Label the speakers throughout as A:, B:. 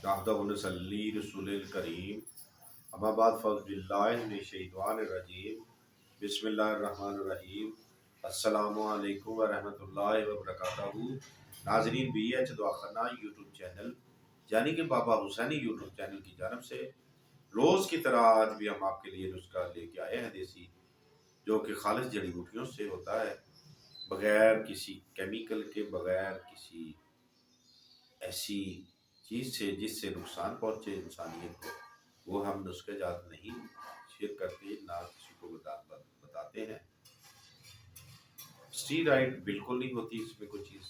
A: नाहमदुहु व नसल्ली रसूलिल करीम अम्मा बाद फ़अऊज़ु बिल्लाहि मिनश शैतानिर रजीम बिस्मिल्लाहिर रहमानिर रहीम अस्सलामु अलैकुम व रहमतुल्लाहि व बरकातहू। नाज़रीन, BH दुआखाना यूट्यूब चैनल यानी कि बाबा हुसैनी यूट्यूब चैनल की जानब से रोज़ की तरह आज भी हम आपके लिए नुस्खा लेके आए हैं देसी, जो कि खालिस जड़ी बूटियों से होता है, बगैर किसी केमिकल के, बगैर किसी ऐसी चीज़ से जिससे नुकसान पहुँचे इंसानियत को। वो हम नुस्खे जात नहीं शेयर करते, ना किसी को बताते हैं। स्टीरॉइड बिल्कुल नहीं होती इसमें कोई चीज़,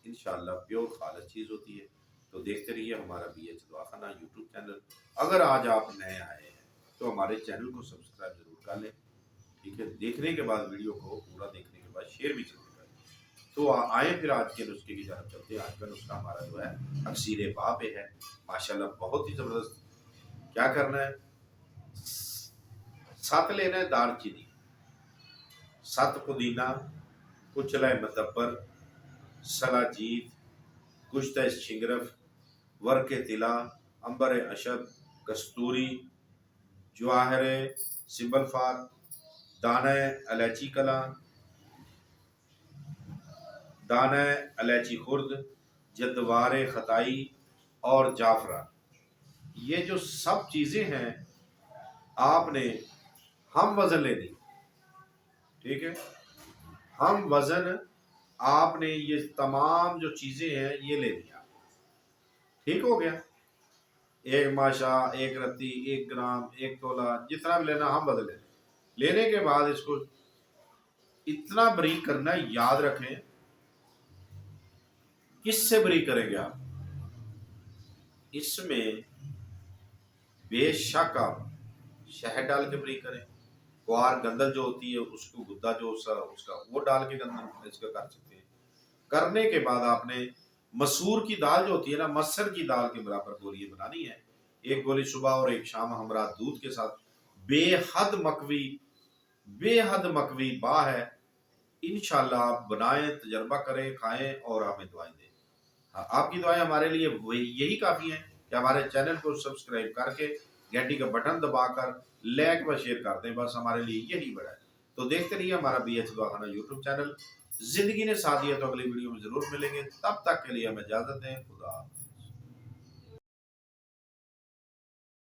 A: इंशाल्लाह प्योर खालिस चीज़ होती है। तो देखते रहिए हमारा BH दुआखाना यूट्यूब चैनल। अगर आज आप नए आए हैं तो हमारे चैनल को सब्सक्राइब जरूर कर लें, ठीक है। देखने के बाद वीडियो को पूरा देखने के बाद शेयर भी जरूर करें। तो आए फिर आज के नुस्खे की जानब चलते हैं। आज का नुस्खा हमारा जो है अक्सीर पा पे है, माशाल्लाह बहुत ही ज़बरदस्त। क्या करना है, 7 लेना है दालचीनी, 7 पुदीना, कुचला मतब्बर, सलाजीत, कुश्ता शिंगरफ, वर्क तिला, अंबर अशब, कस्तूरी, जवाहर सिंबलफार, दाना इलायची कला, दाना इलायची खुर्द, जद्वार खताई और जाफरान। ये जो सब चीज़ें हैं आपने हम वज़न लेनी, ठीक है। हम वज़न आपने ये तमाम जो चीज़ें हैं ये ले लिया, ठीक हो गया। 1 माशा, 1 रत्ती, 1 ग्राम, 1 तोला, जितना भी लेना हम वज़न लेने के बाद इसको इतना बारीक करना है, याद रखें। किससे बारीक करेंगे आप? इसमें बेशक आप शहद डाल के बारीक करें, ग्वार गंदल जो होती है उसको गुद्दा जो उसका वो डाल के गंदल इसका कर सकते हैं। करने के बाद आपने मसूर की दाल जो होती है ना, मसर की दाल के बराबर गोली बनानी है। 1 गोली सुबह और 1 शाम हमरा दूध के साथ। बेहद मकवी बा है। इंशाल्लाह आप बनाएं, तजर्बा करें, खाएं और हमें दुआएं दें। हाँ, आपकी दुआएं हमारे लिए यही काफ़ी हैं कि हमारे चैनल को सब्सक्राइब करके घंटी का बटन दबाकर लाइक व शेयर कर दें। बस हमारे लिए यही बड़ा है। तो देखते रहिए हमारा BH दुआखाना यूट्यूब चैनल। जिंदगी ने साथ दिया तो अगली वीडियो में जरूर मिलेंगे। तब तक के लिए हमें इजाजत दें। खुदा।